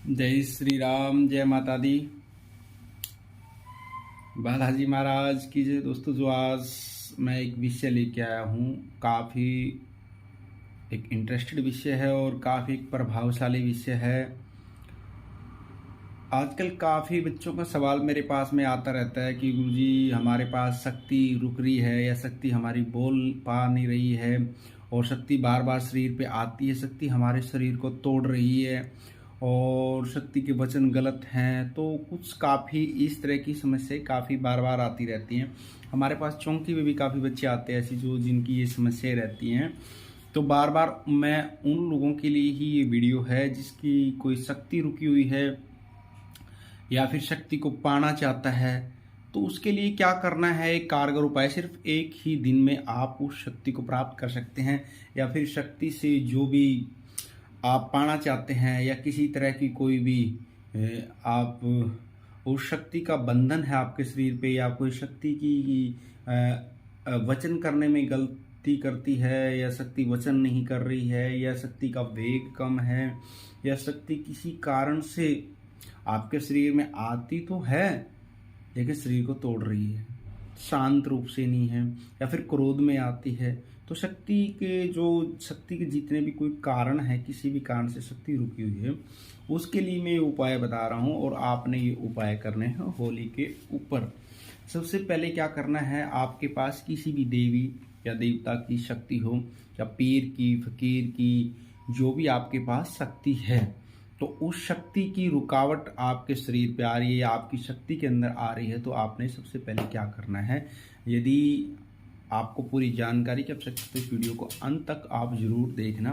जय श्री राम, जय माता दी। बालाजी महाराज की जय। दोस्तों, जो आज मैं एक विषय लेके आया हूँ, काफ़ी एक इंटरेस्टेड विषय है और काफ़ी एक प्रभावशाली विषय है। आजकल काफ़ी बच्चों का सवाल मेरे पास में आता रहता है कि गुरुजी, हमारे पास शक्ति रुक रही है या शक्ति हमारी बोल पा नहीं रही है और शक्ति बार बार शरीर पे आती है, शक्ति हमारे शरीर को तोड़ रही है और शक्ति के वचन गलत हैं। तो कुछ काफ़ी इस तरह की समस्याएं काफ़ी बार बार आती रहती हैं। हमारे पास चौंकी में भी काफ़ी बच्चे आते हैं ऐसी जिनकी ये समस्याएं रहती हैं। तो बार बार मैं उन लोगों के लिए ही ये वीडियो है जिसकी कोई शक्ति रुकी हुई है या फिर शक्ति को पाना चाहता है। तो उसके लिए क्या करना है, एक कारगर उपाय। सिर्फ एक ही दिन में आप उस शक्ति को प्राप्त कर सकते हैं, या फिर शक्ति से जो भी आप पाना चाहते हैं या किसी तरह की कोई भी आप उस शक्ति का बंधन है आपके शरीर पे, या कोई शक्ति की वचन करने में गलती करती है, या शक्ति वचन नहीं कर रही है, या शक्ति का वेग कम है, या शक्ति किसी कारण से आपके शरीर में आती तो है लेकिन शरीर को तोड़ रही है, शांत रूप से नहीं है, या फिर क्रोध में आती है। तो शक्ति के जितने भी कोई कारण है, किसी भी कारण से शक्ति रुकी हुई है, उसके लिए मैं ये उपाय बता रहा हूँ और आपने ये उपाय करने हैं होली के ऊपर। सबसे पहले क्या करना है, आपके पास किसी भी देवी या देवता की शक्ति हो, या पीर की, फकीर की, जो भी आपके पास शक्ति है, तो उस शक्ति की रुकावट आपके शरीर पे आ रही है या आपकी शक्ति के अंदर आ रही है, तो आपने सबसे पहले क्या करना है। यदि आपको पूरी जानकारी की आवश्यकता है तो इस वीडियो को अंत तक आप जरूर देखना।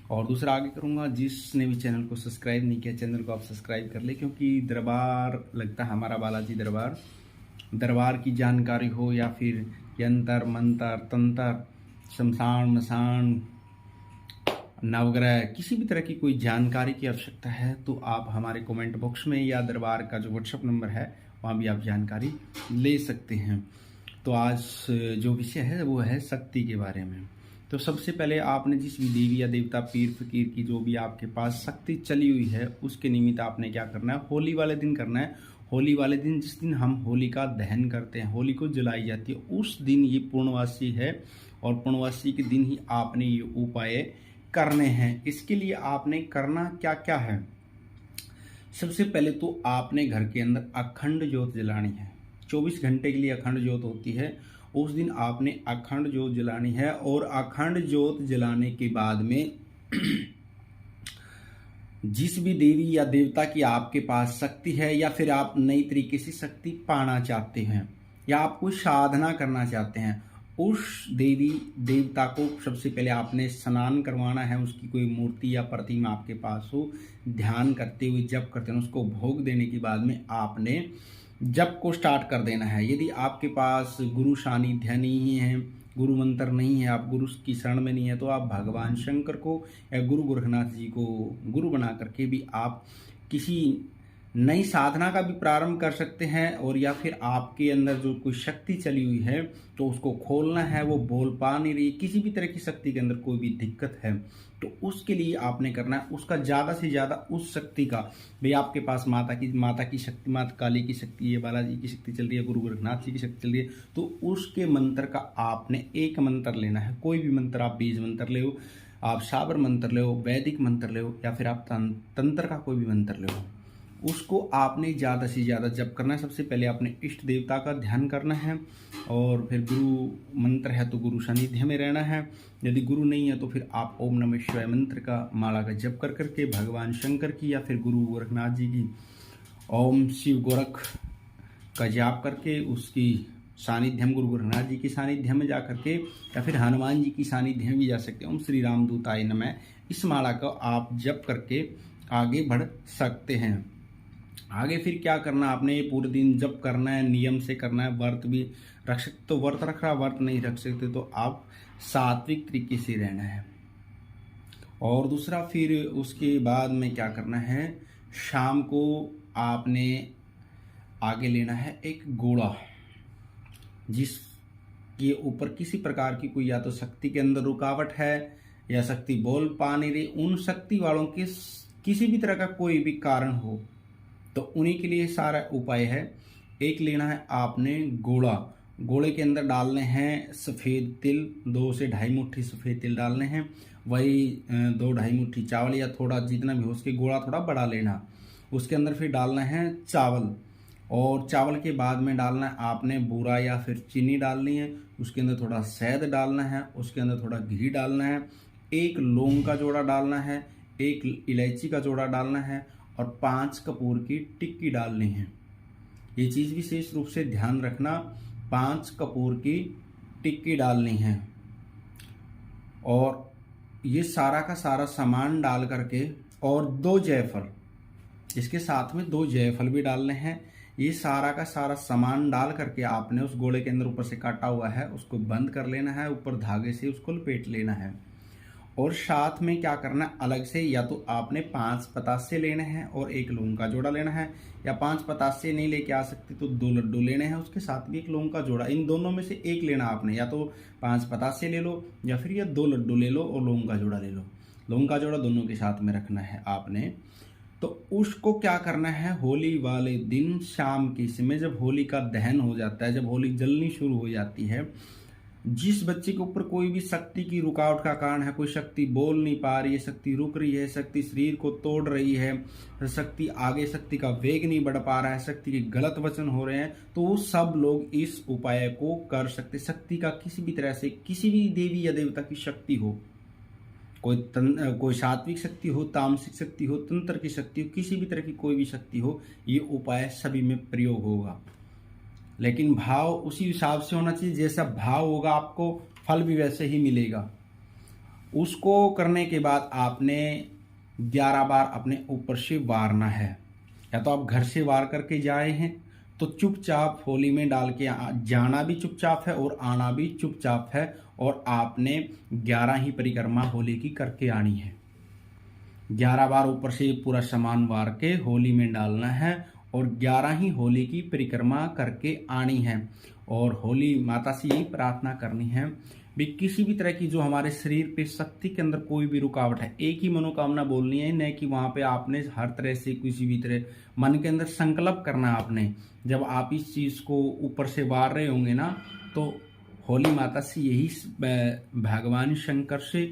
और दूसरा आगे करूँगा, जिसने भी चैनल को सब्सक्राइब नहीं किया, चैनल को आप सब्सक्राइब कर ले, क्योंकि दरबार लगता है हमारा बालाजी दरबार की जानकारी हो, या फिर यंत्र मंत्र तंत्र, शमशान मसान, नवग्रह, किसी भी तरह की कोई जानकारी की आवश्यकता है तो आप हमारे कमेंट बॉक्स में या दरबार का जो व्हाट्सएप नंबर है वहाँ भी आप जानकारी ले सकते हैं। तो आज जो विषय है वो है शक्ति के बारे में। तो सबसे पहले आपने जिस भी देवी या देवता, पीर फकीर की जो भी आपके पास शक्ति चली हुई है, उसके निमित्त आपने क्या करना है, होली वाले दिन करना है। होली वाले दिन, जिस दिन हम होली का दहन करते हैं, होली को जलाई जाती है, उस दिन ये पूर्णवासी है और पूर्णवासी के दिन ही आपने ये उपाय करने हैं। इसके लिए आपने करना क्या क्या है। सबसे पहले तो आपने घर के अंदर अखंड ज्योत जलानी है। 24 घंटे के लिए अखंड ज्योत होती है। उस दिन आपने अखंड ज्योत जलानी है, और अखंड ज्योत जलाने के बाद में जिस भी देवी या देवता की आपके पास शक्ति है, या फिर आप नई तरीके से शक्ति पाना चाहते हैं, या आप कोई साधना करना चाहते हैं, उस देवी देवता को सबसे पहले आपने स्नान करवाना है। उसकी कोई मूर्ति या प्रतिमा आपके पास हो, ध्यान करते हुए जप करते हैं, उसको भोग देने के बाद में आपने जप को स्टार्ट कर देना है। यदि आपके पास गुरु सानिध्य नहीं है, गुरु मंत्र नहीं है, आप गुरु की शरण में नहीं है, तो आप भगवान शंकर को या गुरु गोरखनाथ जी को गुरु बना करके भी आप किसी नई साधना का भी प्रारंभ कर सकते हैं। और या फिर आपके अंदर जो कोई शक्ति चली हुई है तो उसको खोलना है, वो बोल पा नहीं रही, किसी भी तरह की शक्ति के अंदर कोई भी दिक्कत है, तो उसके लिए आपने करना है उसका ज़्यादा से ज़्यादा उस शक्ति का। भाई आपके पास माता की शक्ति, माता काली की शक्ति है, बालाजी की शक्ति चल रही है, गुरु गोरखनाथ जी की शक्ति चल रही है, तो उसके मंत्र का आपने एक मंत्र लेना है। कोई भी मंत्र, आप बीज मंत्र ले हो, आप साबर मंत्र ले हो, वैदिक मंत्र ले हो, या फिर आप तंत्र का कोई भी मंत्र ले हो, उसको आपने ज़्यादा से ज़्यादा जप करना है। सबसे पहले आपने इष्ट देवता का ध्यान करना है, और फिर गुरु मंत्र है तो गुरु सानिध्य में रहना है। यदि गुरु नहीं है तो फिर आप ओम नमः शिवाय मंत्र का माला का जप कर करके भगवान शंकर की या फिर गुरु गोरखनाथ जी की ओम शिव गोरख का जाप करके उसकी सानिध्य में, गुरु गोरखनाथ जी की सानिध्य में जा करके, या फिर हनुमान जी की सानिध्य में भी जा सकते हैं। ओम श्री राम दूताय नमः, इस माला का आप जप करके आगे बढ़ सकते हैं। आगे फिर क्या करना, आपने पूरे दिन जप करना है, नियम से करना है। व्रत भी रख सकते तो व्रत रख रहा, व्रत नहीं रख सकते तो आप सात्विक तरीके से रहना है। और दूसरा, फिर उसके बाद में क्या करना है, शाम को आपने आगे लेना है एक घोड़ा, जिसके ऊपर किसी प्रकार की कोई या तो शक्ति के अंदर रुकावट है या शक्ति बोल पा नहीं रही, उन शक्ति वालों के किसी भी तरह का कोई भी कारण हो, तो उन्हीं के लिए सारा उपाय है। एक लेना है आपने गोला, गोले के अंदर डालने हैं सफ़ेद तिल, 2 से ढाई मुट्ठी सफ़ेद तिल डालने हैं, वही 2 ढाई मुट्ठी चावल या थोड़ा जितना भी हो उसके गोला थोड़ा बड़ा लेना। उसके अंदर फिर डालना है चावल, और चावल के बाद में डालना है आपने बूरा या फिर चीनी डालनी है। उसके अंदर थोड़ा शहद डालना है, उसके अंदर थोड़ा घी डालना है, एक लौंग का जोड़ा डालना है, एक इलायची का जोड़ा डालना है, और 5 कपूर की टिक्की डालनी है। ये चीज़ विशेष रूप से ध्यान रखना, 5 कपूर की टिक्की डालनी है। और ये सारा का सारा सामान डाल करके, और 2 जायफल, इसके साथ में 2 जायफल भी डालने हैं। ये सारा का सारा सामान डाल करके आपने उस गोले के अंदर ऊपर से काटा हुआ है उसको बंद कर लेना है, ऊपर धागे से उसको लपेट लेना है। और साथ में क्या करना है, अलग से या तो आपने 5 पतासे लेने हैं और एक लौंग का जोड़ा लेना है, या 5 पतासे नहीं लेके आ सकते तो 2 लड्डू लेने हैं, उसके साथ भी एक लौंग का जोड़ा। इन दोनों में से एक लेना आपने, या तो 5 पतासे ले लो या फिर या 2 लड्डू ले लो और लौंग का जोड़ा ले लो। लौंग का जोड़ा दोनों के साथ में रखना है आपने। तो उसको क्या करना है, होली वाले दिन शाम के समय जब होली का दहन हो जाता है, जब होली जलनी शुरू हो जाती है, जिस बच्चे के ऊपर कोई भी शक्ति की रुकावट का कारण है, कोई शक्ति बोल नहीं पा रही है, शक्ति रुक रही है, शक्ति शरीर को तोड़ रही है, शक्ति आगे, शक्ति का वेग नहीं बढ़ पा रहा है, शक्ति के गलत वचन हो रहे हैं, तो वो सब लोग इस उपाय को कर सकते। शक्ति का किसी भी तरह से, किसी भी देवी या देवता की शक्ति हो, कोई सात्विक शक्ति हो, तामसिक शक्ति हो, तंत्र की शक्ति हो, किसी भी तरह की कोई भी शक्ति हो, ये उपाय सभी में प्रयोग होगा। लेकिन भाव उसी हिसाब से होना चाहिए, जैसा भाव होगा आपको फल भी वैसे ही मिलेगा। उसको करने के बाद आपने 11 बार अपने ऊपर से वारना है। या तो आप घर से वार करके जाए हैं तो चुपचाप होली में डाल के जाना भी चुपचाप है और आना भी चुपचाप है, और आपने 11 ही परिक्रमा होली की करके आनी है। 11 बार ऊपर से पूरा सामान वार के होली में डालना है और 11 ही होली की परिक्रमा करके आनी है। और होली माता से यही प्रार्थना करनी है भी किसी भी तरह की जो हमारे शरीर पे शक्ति के अंदर कोई भी रुकावट है, एक ही मनोकामना बोलनी है, न कि वहाँ पे आपने हर तरह से किसी भी तरह मन के अंदर संकल्प करना आपने। जब आप इस चीज़ को ऊपर से वार रहे होंगे ना, तो होली माता से यही भगवान शंकर से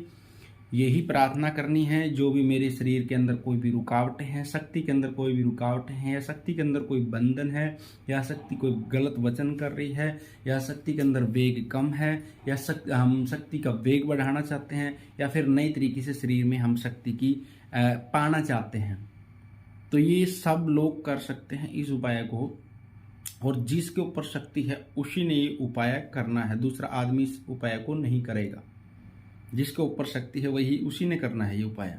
यही प्रार्थना करनी है, जो भी मेरे शरीर के अंदर कोई भी रुकावटें हैं, शक्ति के अंदर कोई भी रुकावटें हैं, या शक्ति के अंदर कोई बंधन है, या शक्ति कोई गलत वचन कर रही है, या शक्ति के अंदर वेग कम है, या हम शक्ति का वेग बढ़ाना चाहते हैं, या फिर नई तरीके से शरीर में हम शक्ति की पाना चाहते हैं, तो ये सब लोग कर सकते हैं इस उपाय को। और जिसके ऊपर शक्ति है उसी ने ये उपाय करना है, दूसरा आदमी इस उपाय को नहीं करेगा। जिसके ऊपर शक्ति है वही उसी ने करना है ये उपाय।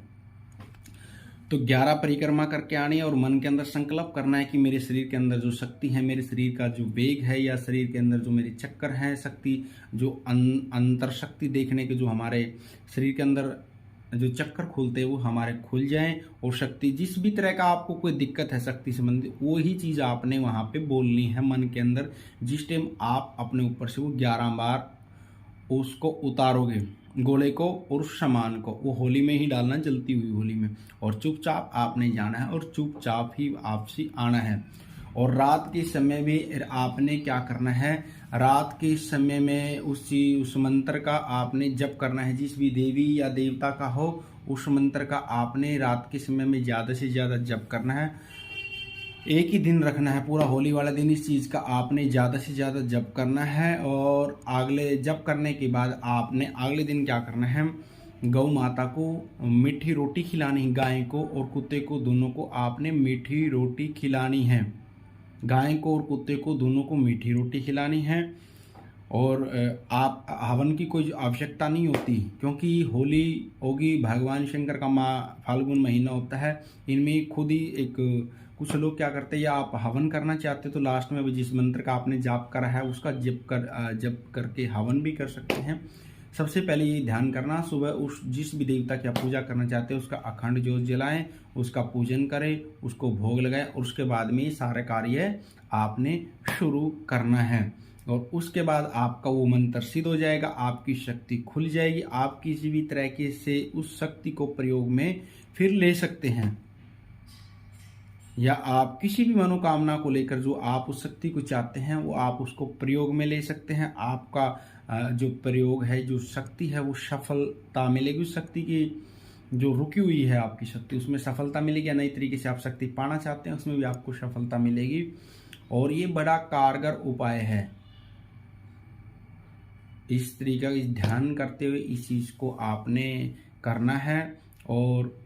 तो 11 परिक्रमा करके आनी है और मन के अंदर संकल्प करना है कि मेरे शरीर के अंदर जो शक्ति है, मेरे शरीर का जो वेग है, या शरीर के अंदर जो मेरे चक्कर हैं, शक्ति जो अंतर शक्ति देखने के जो हमारे शरीर के अंदर जो चक्कर खुलते हैं वो हमारे खुल जाएं, और शक्ति जिस भी तरह का आपको कोई दिक्कत है शक्ति संबंधी, वो ही चीज़ आपने वहाँ पे बोलनी है मन के अंदर। जिस टाइम आप अपने ऊपर से वो 11 बार उसको उतारोगे, गोले को और सामान को, वो होली में ही डालना, जलती हुई होली में, और चुपचाप आपने जाना है और चुपचाप ही आपसे आना है। और रात के समय भी आपने क्या करना है, रात के समय में उस मंत्र का आपने जप करना है। जिस भी देवी या देवता का हो उस मंत्र का आपने रात के समय में ज़्यादा से ज़्यादा जप करना है। एक ही दिन रखना है, पूरा होली वाला दिन इस चीज़ का आपने ज़्यादा से ज़्यादा जप करना है। और अगले जप करने के बाद आपने अगले दिन क्या करना है, गौ माता को मीठी रोटी खिलानी है, गाय को और कुत्ते को दोनों को आपने मीठी रोटी खिलानी है। गाय को और कुत्ते को दोनों को मीठी रोटी खिलानी है। और आप हवन की कोई आवश्यकता नहीं होती, क्योंकि होली होगी भगवान शंकर का फाल्गुन महीना होता है, इनमें खुद ही एक कुछ लोग क्या करते हैं, या आप हवन करना चाहते तो लास्ट में जिस मंत्र का आपने जाप करा है उसका जप करके हवन भी कर सकते हैं। सबसे पहले ये ध्यान करना, सुबह उस जिस भी देवता की आप पूजा करना चाहते हैं उसका अखंड ज्योत जलाएं, उसका पूजन करें, उसको भोग लगाएं, और उसके बाद में ये सारे कार्य आपने शुरू करना है। और उसके बाद आपका वो मंत्र सिद्ध हो जाएगा, आपकी शक्ति खुल जाएगी, आप किसी भी तरीके से उस शक्ति को प्रयोग में फिर ले सकते हैं। या आप किसी भी मनोकामना को लेकर जो आप उस शक्ति को चाहते हैं वो आप उसको प्रयोग में ले सकते हैं। आपका जो प्रयोग है, जो शक्ति है, वो सफलता मिलेगी। उस शक्ति की जो रुकी हुई है आपकी शक्ति, उसमें सफलता मिलेगी। या नई तरीके से आप शक्ति पाना चाहते हैं, उसमें भी आपको सफलता मिलेगी। और ये बड़ा कारगर उपाय है। इस तरीके का ध्यान करते हुए इस चीज़ को आपने करना है और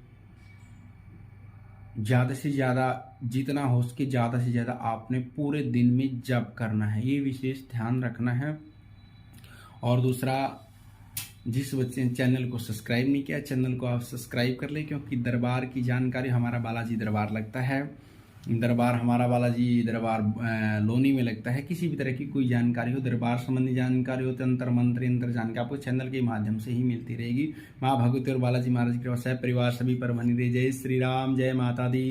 ज़्यादा से ज़्यादा, जितना हो सके ज़्यादा से ज़्यादा आपने पूरे दिन में जप करना है। ये विशेष ध्यान रखना है। और दूसरा, जिस बच्चे ने चैनल को सब्सक्राइब नहीं किया, चैनल को आप सब्सक्राइब कर लें, क्योंकि दरबार की जानकारी, हमारा बालाजी दरबार लगता है, दरबार हमारा बालाजी दरबार लोनी में लगता है। किसी भी तरह की कोई जानकारी हो, दरबार संबंधी जानकारी हो, तंत्र मंत्र यंत्र जानकारी आपको चैनल के माध्यम से ही मिलती रहेगी। माँ भगवती और बालाजी महाराज की कृपा से परिवार सभी पर बनी रही। जय श्री राम, जय माता दी।